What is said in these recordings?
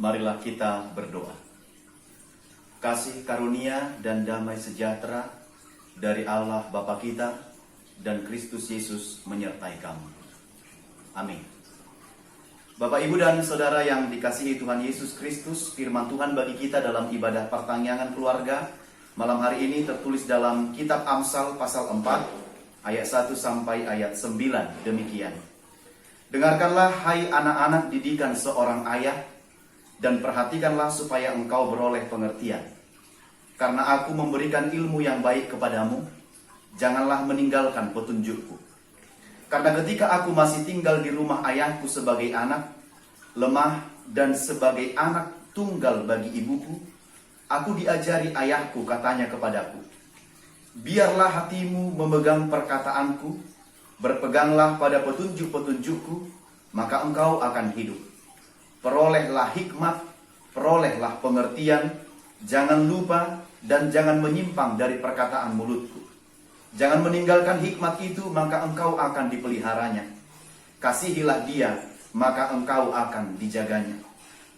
Marilah kita berdoa. Kasih karunia dan damai sejahtera dari Allah Bapa kita dan Kristus Yesus menyertai kamu. Amin. Bapak, Ibu, dan Saudara yang dikasihi Tuhan Yesus Kristus, firman Tuhan bagi kita dalam ibadah pertanggangan keluarga malam hari ini tertulis dalam kitab Amsal pasal 4 ayat 1 sampai ayat 9 demikian. Dengarkanlah hai anak-anak didikan seorang ayah, dan perhatikanlah supaya engkau beroleh pengertian. Karena aku memberikan ilmu yang baik kepadamu, janganlah meninggalkan petunjukku. Karena ketika aku masih tinggal di rumah ayahku sebagai anak, lemah dan sebagai anak tunggal bagi ibuku, aku diajari ayahku katanya kepadaku, biarlah hatimu memegang perkataanku, berpeganglah pada petunjuk-petunjukku, maka engkau akan hidup. Perolehlah hikmat, perolehlah pengertian, jangan lupa dan jangan menyimpang dari perkataan mulutku. Jangan meninggalkan hikmat itu, maka engkau akan dipeliharanya. Kasihilah dia, maka engkau akan dijaganya.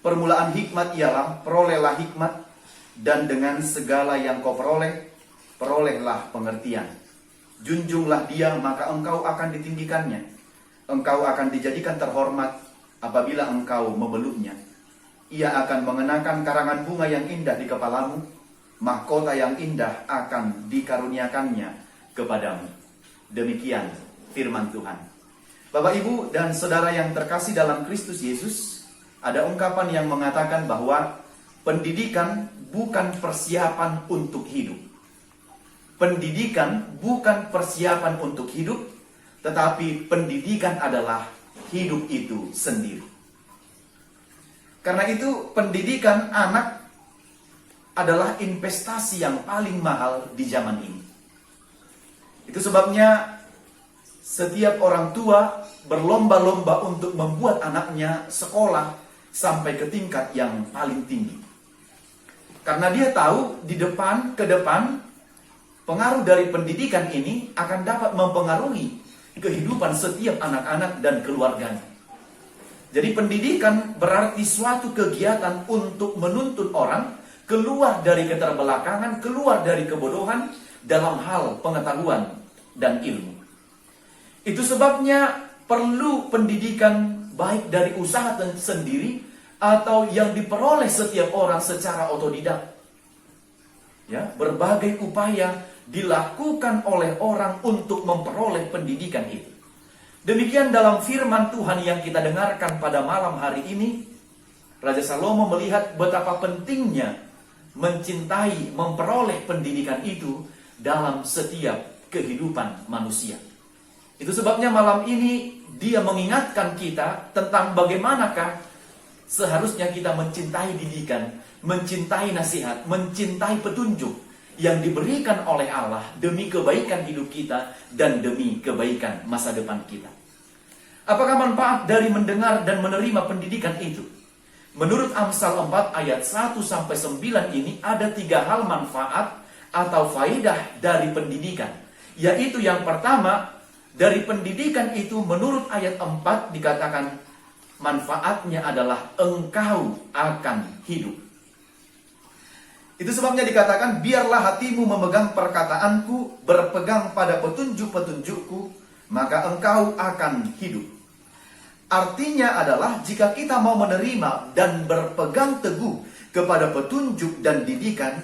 Permulaan hikmat ialah, perolehlah hikmat, dan dengan segala yang kau peroleh, perolehlah pengertian. Junjunglah dia, maka engkau akan ditinggikannya. Engkau akan dijadikan terhormat apabila engkau memeluknya. Ia akan mengenakan karangan bunga yang indah di kepalamu, mahkota yang indah akan dikaruniakannya kepadamu. Demikian firman Tuhan. Bapak, Ibu, dan Saudara yang terkasih dalam Kristus Yesus, ada ungkapan yang mengatakan bahwa pendidikan bukan persiapan untuk hidup. Pendidikan bukan persiapan untuk hidup, tetapi pendidikan adalah hidup itu sendiri. Karena itu pendidikan anak adalah investasi yang paling mahal di zaman ini. Itu sebabnya setiap orang tua berlomba-lomba untuk membuat anaknya sekolah sampai ke tingkat yang paling tinggi. Karena dia tahu ke depan pengaruh dari pendidikan ini akan dapat mempengaruhi kehidupan setiap anak-anak dan keluarganya. Jadi pendidikan berarti suatu kegiatan untuk menuntun orang keluar dari keterbelakangan, keluar dari kebodohan dalam hal pengetahuan dan ilmu. Itu sebabnya perlu pendidikan baik dari usaha sendiri atau yang diperoleh setiap orang secara otodidak. Ya, berbagai upaya dilakukan oleh orang untuk memperoleh pendidikan itu. Demikian dalam firman Tuhan yang kita dengarkan pada malam hari ini, Raja Salomo melihat betapa pentingnya mencintai, memperoleh pendidikan itu dalam setiap kehidupan manusia. Itu sebabnya malam ini dia mengingatkan kita tentang bagaimanakah seharusnya kita mencintai didikan, mencintai nasihat, mencintai petunjuk yang diberikan oleh Allah demi kebaikan hidup kita dan demi kebaikan masa depan kita. Apakah manfaat dari mendengar dan menerima pendidikan itu? Menurut Amsal 4 ayat 1-9 ini ada 3 hal manfaat atau faedah dari pendidikan. Yaitu yang pertama, dari pendidikan itu menurut ayat 4 dikatakan manfaatnya adalah engkau akan hidup. Itu sebabnya dikatakan, biarlah hatimu memegang perkataanku, berpegang pada petunjuk-petunjukku, maka engkau akan hidup. Artinya adalah jika kita mau menerima dan berpegang teguh kepada petunjuk dan didikan,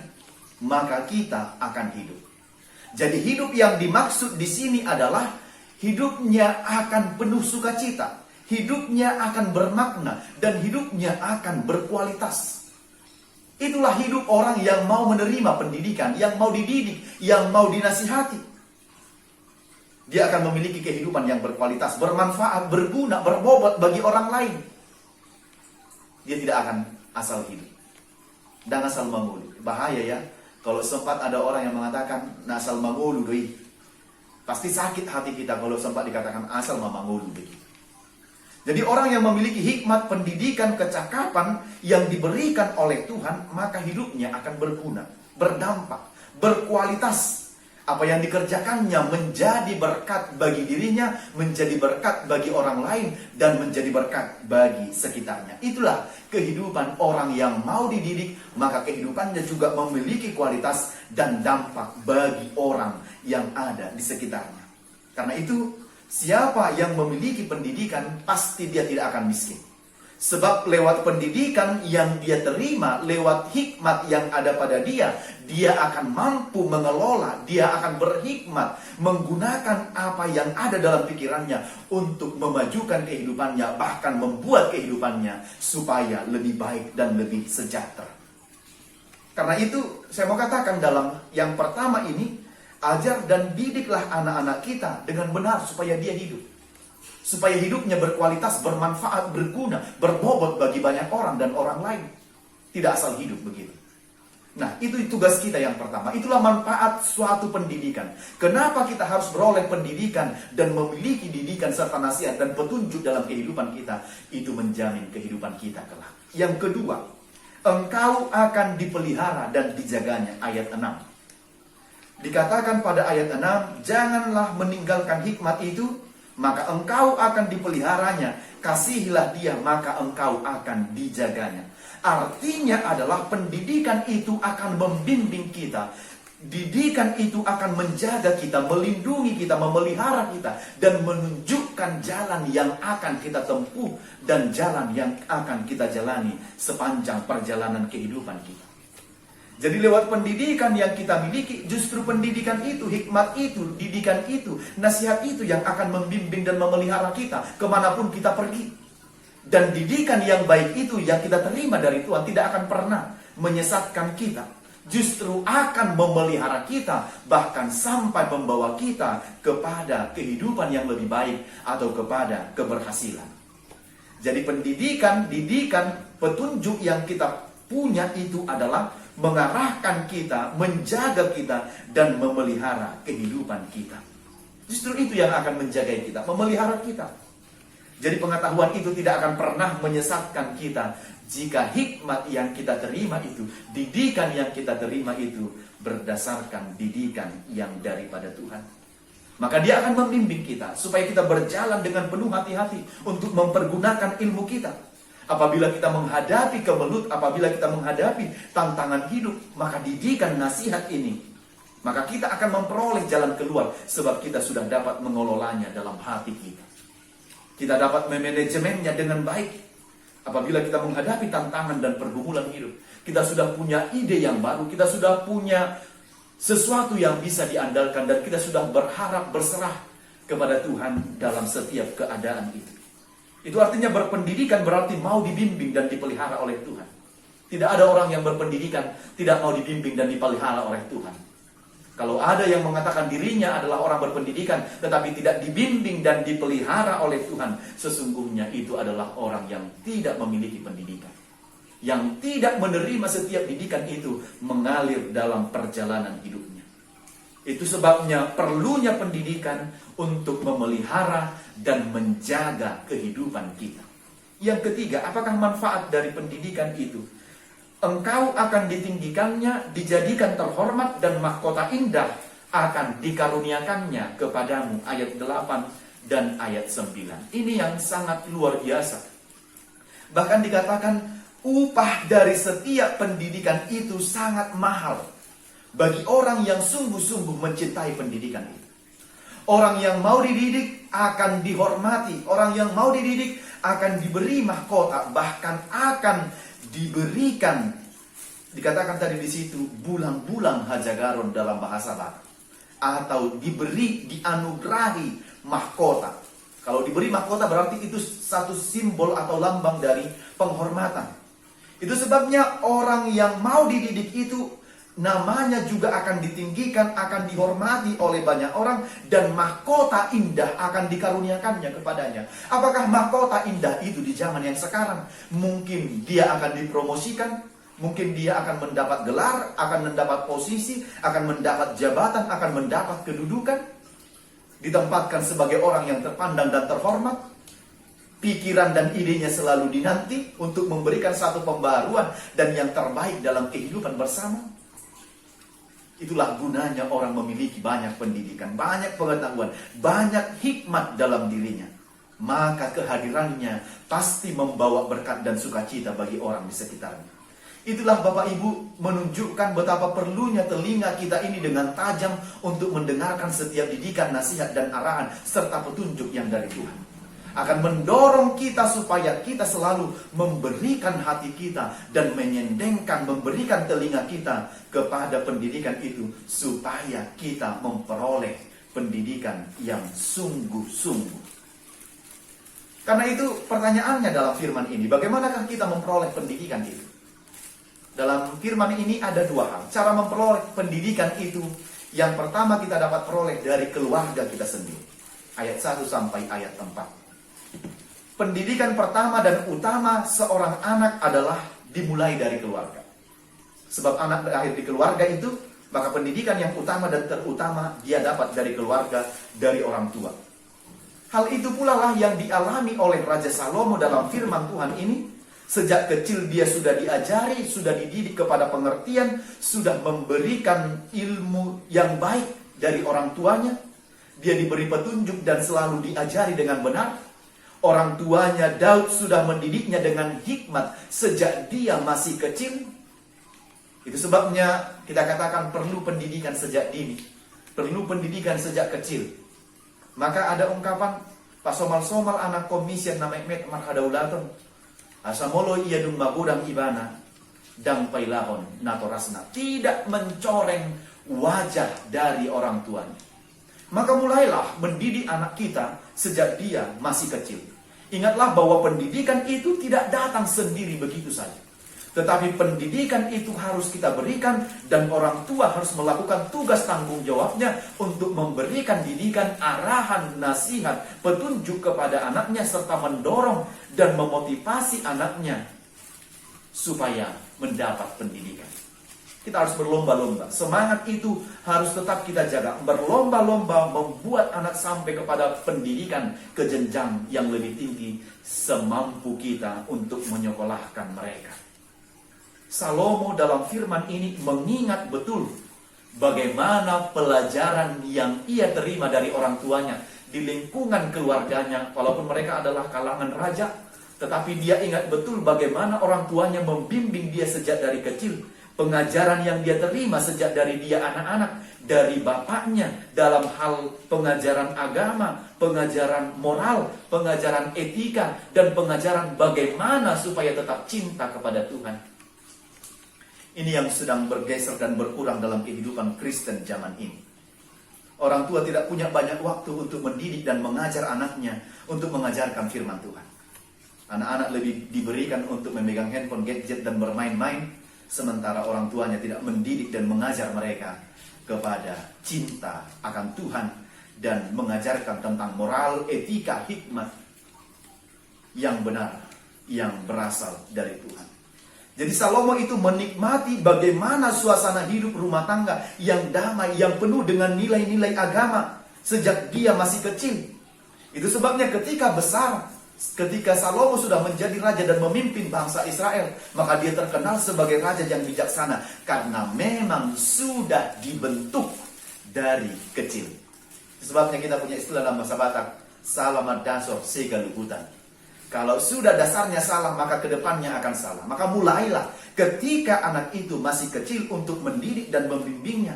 maka kita akan hidup. Jadi hidup yang dimaksud di sini adalah hidupnya akan penuh sukacita, hidupnya akan bermakna, dan hidupnya akan berkualitas. Itulah hidup orang yang mau menerima pendidikan, yang mau dididik, yang mau dinasihati. Dia akan memiliki kehidupan yang berkualitas, bermanfaat, berguna, berbobot bagi orang lain. Dia tidak akan asal hidup dan asal mengulu. Bahaya ya, kalau sempat ada orang yang mengatakan asal mengulu doi. Pasti sakit hati kita kalau sempat dikatakan asal mengulu begitu. Jadi orang yang memiliki hikmat, pendidikan, kecakapan yang diberikan oleh Tuhan, maka hidupnya akan berguna, berdampak, berkualitas. Apa yang dikerjakannya menjadi berkat bagi dirinya, menjadi berkat bagi orang lain, dan menjadi berkat bagi sekitarnya. Itulah kehidupan orang yang mau dididik, maka kehidupannya juga memiliki kualitas dan dampak bagi orang yang ada di sekitarnya. Karena itu, siapa yang memiliki pendidikan, pasti dia tidak akan miskin. Sebab lewat pendidikan yang dia terima, lewat hikmat yang ada pada dia, dia akan mampu mengelola, dia akan berhikmat, menggunakan apa yang ada dalam pikirannya untuk memajukan kehidupannya, bahkan membuat kehidupannya supaya lebih baik dan lebih sejahtera. Karena itu, saya mau katakan dalam yang pertama ini, ajar dan didiklah anak-anak kita dengan benar supaya dia hidup. Supaya hidupnya berkualitas, bermanfaat, berguna, berbobot bagi banyak orang dan orang lain. Tidak asal hidup begitu. Nah, itu tugas kita yang pertama. Itulah manfaat suatu pendidikan. Kenapa kita harus beroleh pendidikan dan memiliki didikan serta nasihat dan petunjuk dalam kehidupan kita? Itu menjamin kehidupan kita kelak. Yang kedua, engkau akan dipelihara dan dijaganya. Ayat 6. Dikatakan pada ayat 6, janganlah meninggalkan hikmat itu, maka engkau akan dipeliharanya. Kasihilah dia, maka engkau akan dijaganya. Artinya adalah pendidikan itu akan membimbing kita. Didikan itu akan menjaga kita, melindungi kita, memelihara kita, dan menunjukkan jalan yang akan kita tempuh dan jalan yang akan kita jalani sepanjang perjalanan kehidupan kita. Jadi lewat pendidikan yang kita miliki, justru pendidikan itu, hikmat itu, didikan itu, nasihat itu yang akan membimbing dan memelihara kita kemanapun kita pergi. Dan didikan yang baik itu yang kita terima dari Tuhan tidak akan pernah menyesatkan kita. Justru akan memelihara kita, bahkan sampai membawa kita kepada kehidupan yang lebih baik atau kepada keberhasilan. Jadi pendidikan, didikan, petunjuk yang kita punya itu adalah mengarahkan kita, menjaga kita, dan memelihara kehidupan kita. Justru itu yang akan menjaga kita, memelihara kita. Jadi pengetahuan itu tidak akan pernah menyesatkan kita jika hikmat yang kita terima itu, didikan yang kita terima itu berdasarkan didikan yang daripada Tuhan. Maka dia akan membimbing kita supaya kita berjalan dengan penuh hati-hati untuk mempergunakan ilmu kita. Apabila kita menghadapi kemelut, apabila kita menghadapi tantangan hidup, maka didikan nasihat ini, maka kita akan memperoleh jalan keluar, sebab kita sudah dapat mengelolanya dalam hati kita. Kita dapat memanajemennya dengan baik. Apabila kita menghadapi tantangan dan pergumulan hidup, kita sudah punya ide yang baru, kita sudah punya sesuatu yang bisa diandalkan, dan kita sudah berharap berserah kepada Tuhan dalam setiap keadaan itu. Itu artinya berpendidikan berarti mau dibimbing dan dipelihara oleh Tuhan. Tidak ada orang yang berpendidikan tidak mau dibimbing dan dipelihara oleh Tuhan. Kalau ada yang mengatakan dirinya adalah orang berpendidikan tetapi tidak dibimbing dan dipelihara oleh Tuhan, sesungguhnya itu adalah orang yang tidak memiliki pendidikan. Yang tidak menerima setiap didikan itu mengalir dalam perjalanan hidupnya. Itu sebabnya perlunya pendidikan untuk memelihara dan menjaga kehidupan kita. Yang ketiga, apakah manfaat dari pendidikan itu? Engkau akan ditinggikannya, dijadikan terhormat, dan mahkota indah akan dikaruniakannya kepadamu. Ayat 8 dan ayat 9. Ini yang sangat luar biasa. Bahkan dikatakan upah dari setiap pendidikan itu sangat mahal bagi orang yang sungguh-sungguh mencintai pendidikan itu. Orang yang mau dididik akan dihormati. Orang yang mau dididik akan diberi mahkota, bahkan akan diberikan, dikatakan tadi di situ, bulang-bulang hajagaron dalam bahasa Batak, atau diberi, dianugerahi mahkota. Kalau diberi mahkota berarti itu satu simbol atau lambang dari penghormatan. Itu sebabnya orang yang mau dididik itu namanya juga akan ditinggikan, akan dihormati oleh banyak orang, dan mahkota indah akan dikaruniakannya kepadanya. Apakah mahkota indah itu di zaman yang sekarang? Mungkin dia akan dipromosikan, mungkin dia akan mendapat gelar, akan mendapat posisi, akan mendapat jabatan, akan mendapat kedudukan, ditempatkan sebagai orang yang terpandang dan terhormat. Pikiran dan idenya selalu dinanti untuk memberikan satu pembaruan dan yang terbaik dalam kehidupan bersama. Itulah gunanya orang memiliki banyak pendidikan, banyak pengetahuan, banyak hikmat dalam dirinya. Maka kehadirannya pasti membawa berkat dan sukacita bagi orang di sekitarnya. Itulah Bapak Ibu menunjukkan betapa perlunya telinga kita ini dengan tajam untuk mendengarkan setiap didikan, nasihat, dan arahan serta petunjuk yang dari Tuhan. Akan mendorong kita supaya kita selalu memberikan hati kita dan menyendengkan, memberikan telinga kita kepada pendidikan itu, supaya kita memperoleh pendidikan yang sungguh-sungguh. Karena itu pertanyaannya dalam firman ini, bagaimanakah kita memperoleh pendidikan itu? Dalam firman ini ada dua hal. Cara memperoleh pendidikan itu, yang pertama kita dapat peroleh dari keluarga kita sendiri. Ayat 1 sampai ayat 4. Pendidikan pertama dan utama seorang anak adalah dimulai dari keluarga. Sebab anak lahir di keluarga itu, maka pendidikan yang utama dan terutama dia dapat dari keluarga, dari orang tua. Hal itu pula lah yang dialami oleh Raja Salomo dalam firman Tuhan ini. Sejak kecil dia sudah diajari, sudah dididik kepada pengertian, sudah memberikan ilmu yang baik dari orang tuanya. Dia diberi petunjuk dan selalu diajari dengan benar. Orang tuanya Daud sudah mendidiknya dengan hikmat sejak dia masih kecil. Itu sebabnya kita katakan perlu pendidikan sejak dini. Perlu pendidikan sejak kecil. Maka ada ungkapan, pasomal-somal anak komisian na mekmet marhadaulaton. Asamolo iya dung magudang ibana. Dang pailahon natorasna. Tidak mencoreng wajah dari orang tuanya. Maka mulailah mendidik anak kita sejak dia masih kecil. Ingatlah bahwa pendidikan itu tidak datang sendiri begitu saja. Tetapi pendidikan itu harus kita berikan, dan orang tua harus melakukan tugas tanggung jawabnya untuk memberikan didikan, arahan, nasihat, petunjuk kepada anaknya, serta mendorong dan memotivasi anaknya supaya mendapat pendidikan. Kita harus berlomba-lomba. Semangat itu harus tetap kita jaga. Berlomba-lomba membuat anak sampai kepada pendidikan ke jenjang yang lebih tinggi semampu kita untuk menyekolahkan mereka. Salomo dalam firman ini mengingat betul bagaimana pelajaran yang ia terima dari orang tuanya di lingkungan keluarganya, walaupun mereka adalah kalangan raja, tetapi dia ingat betul bagaimana orang tuanya membimbing dia sejak dari kecil. Pengajaran yang dia terima sejak dari dia anak-anak, dari bapaknya dalam hal pengajaran agama, pengajaran moral, pengajaran etika, dan pengajaran bagaimana supaya tetap cinta kepada Tuhan. Ini yang sedang bergeser dan berkurang dalam kehidupan Kristen zaman ini. Orang tua tidak punya banyak waktu untuk mendidik dan mengajar anaknya untuk mengajarkan firman Tuhan. Anak-anak lebih diberikan untuk memegang handphone, gadget, dan bermain-main, sementara orang tuanya tidak mendidik dan mengajar mereka kepada cinta akan Tuhan dan mengajarkan tentang moral, etika, hikmat yang benar, yang berasal dari Tuhan. Jadi Salomo itu menikmati bagaimana suasana hidup rumah tangga yang damai, yang penuh dengan nilai-nilai agama sejak dia masih kecil. Itu sebabnya ketika besar, ketika Salomo sudah menjadi raja dan memimpin bangsa Israel, maka dia terkenal sebagai raja yang bijaksana karena memang sudah dibentuk dari kecil. Sebabnya kita punya istilah dalam bahasa Batak, salamat dasor segaluhutan. Kalau sudah dasarnya salah, maka kedepannya akan salah. Maka mulailah ketika anak itu masih kecil untuk mendidik dan membimbingnya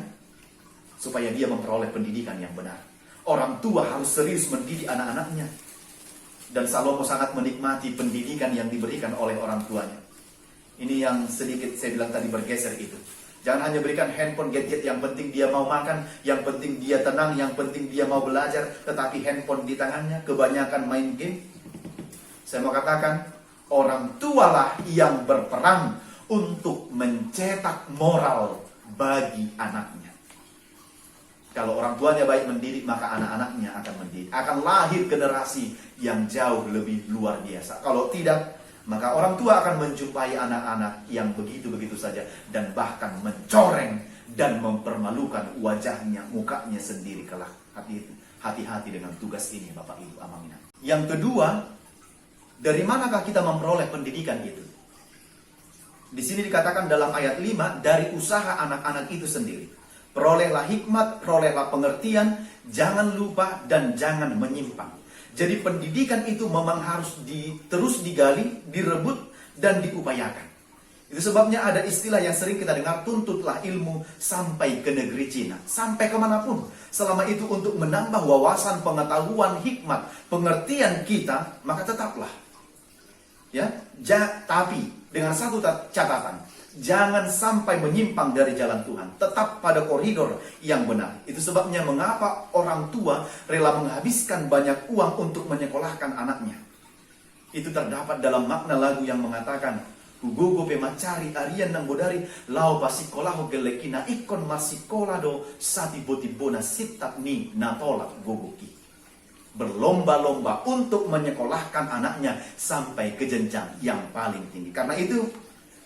supaya dia memperoleh pendidikan yang benar. Orang tua harus serius mendidik anak-anaknya. Dan Salomo sangat menikmati pendidikan yang diberikan oleh orang tuanya. Ini yang sedikit saya bilang tadi bergeser itu. Jangan hanya berikan handphone, gadget, yang penting dia mau makan, yang penting dia tenang, yang penting dia mau belajar. Tetapi handphone di tangannya, kebanyakan main game. Saya mau katakan, orang tualah yang berperan untuk mencetak moral bagi anaknya. Kalau orang tuanya baik mendidik, maka anak-anaknya akan mendidik. Akan lahir generasi yang jauh lebih luar biasa. Kalau tidak, maka orang tua akan menjumpai anak-anak yang begitu-begitu saja. Dan bahkan mencoreng dan mempermalukan wajahnya, mukanya sendiri kelak. Hati-hati dengan tugas ini, Bapak Ibu Amangina. Yang kedua, dari manakah kita memperoleh pendidikan itu? Di sini dikatakan dalam ayat 5, dari usaha anak-anak itu sendiri. Perolehlah hikmat, perolehlah pengertian, jangan lupa dan jangan menyimpang. Jadi pendidikan itu memang harus terus digali, direbut, dan diupayakan. Itu sebabnya ada istilah yang sering kita dengar, tuntutlah ilmu sampai ke negeri Cina. Sampai kemanapun. Selama itu untuk menambah wawasan, pengetahuan, hikmat, pengertian kita, maka tetaplah. Ya, tapi dengan satu catatan, jangan sampai menyimpang dari jalan Tuhan. Tetap pada koridor yang benar. Itu sebabnya mengapa orang tua rela menghabiskan banyak uang untuk menyekolahkan anaknya. Itu terdapat dalam makna lagu yang mengatakan, Gugogo pe macari arian nang bodari lao pasikolahu gelekina ikon masikolado satibotibona sitap ni natolak gogoki. Berlomba-lomba untuk menyekolahkan anaknya sampai ke jenjang yang paling tinggi. Karena itu,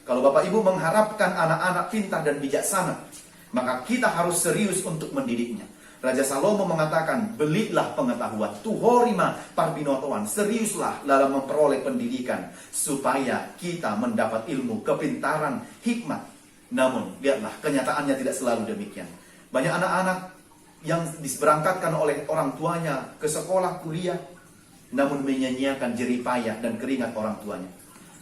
kalau Bapak Ibu mengharapkan anak-anak pintar dan bijaksana, maka kita harus serius untuk mendidiknya. Raja Salomo mengatakan, belilah pengetahuan, tuhorima parbinotoan, seriuslah dalam memperoleh pendidikan, supaya kita mendapat ilmu, kepintaran, hikmat. Namun, lihatlah, kenyataannya tidak selalu demikian. Banyak anak-anak yang diberangkatkan oleh orang tuanya ke sekolah, kuliah, namun menyanyiakan jerih payah dan keringat orang tuanya.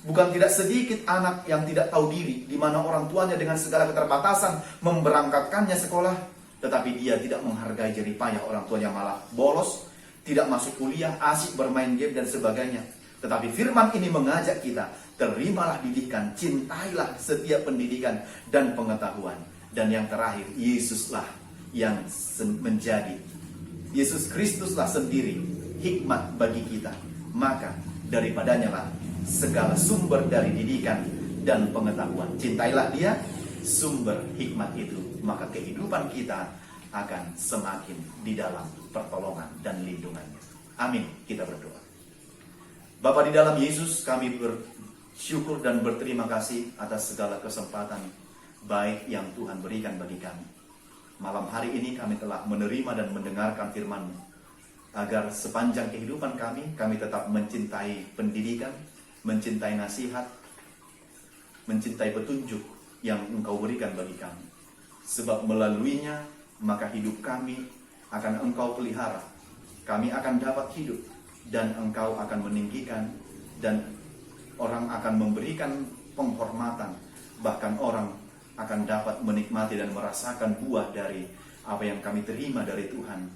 Bukan tidak sedikit anak yang tidak tahu diri, di mana orang tuanya dengan segala keterbatasan memberangkatkannya sekolah, tetapi dia tidak menghargai jerih payah orang tuanya, malah bolos, tidak masuk kuliah, asik bermain game dan sebagainya. Tetapi firman ini mengajak kita, terimalah didikan, cintailah setiap pendidikan dan pengetahuan. Dan yang terakhir, Yesuslah yang menjadi, Yesus Kristuslah sendiri hikmat bagi kita. Maka daripadanya lah segala sumber dari didikan dan pengetahuan. Cintailah dia, sumber hikmat itu, maka kehidupan kita akan semakin di dalam pertolongan dan lindungannya. Amin. Kita berdoa. Bapa di dalam Yesus, kami bersyukur dan berterima kasih atas segala kesempatan baik yang Tuhan berikan bagi kami. Malam hari ini kami telah menerima dan mendengarkan firman-Mu, agar sepanjang kehidupan kami tetap mencintai pendidikan, mencintai nasihat, mencintai petunjuk yang Engkau berikan bagi kami. Sebab melaluinya, maka hidup kami akan Engkau pelihara. Kami akan dapat hidup, dan Engkau akan meninggikan, dan orang akan memberikan penghormatan. Bahkan orang akan dapat menikmati dan merasakan buah dari apa yang kami terima dari Tuhan,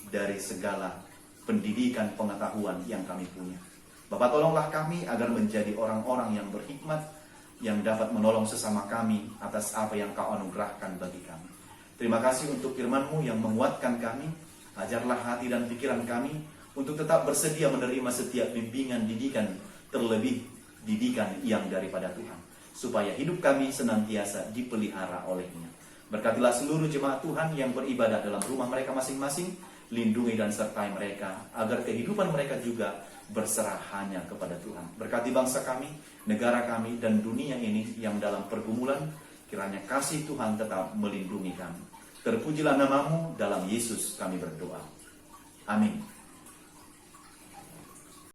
dari segala pendidikan pengetahuan yang kami punya. Bapa, tolonglah kami agar menjadi orang-orang yang berhikmat, yang dapat menolong sesama kami atas apa yang Kau anugerahkan bagi kami. Terima kasih untuk firman-Mu yang menguatkan kami. Ajarlah hati dan pikiran kami untuk tetap bersedia menerima setiap bimbingan didikan, terlebih didikan yang daripada Tuhan, supaya hidup kami senantiasa dipelihara oleh-Nya. Berkatilah seluruh jemaat Tuhan yang beribadah dalam rumah mereka masing-masing. Lindungi dan sertai mereka, agar kehidupan mereka juga berserah hanya kepada Tuhan. Berkati bangsa kami, negara kami, dan dunia ini yang dalam pergumulan. Kiranya kasih Tuhan tetap melindungi kami. Terpujilah nama-Mu, dalam Yesus kami berdoa. Amin.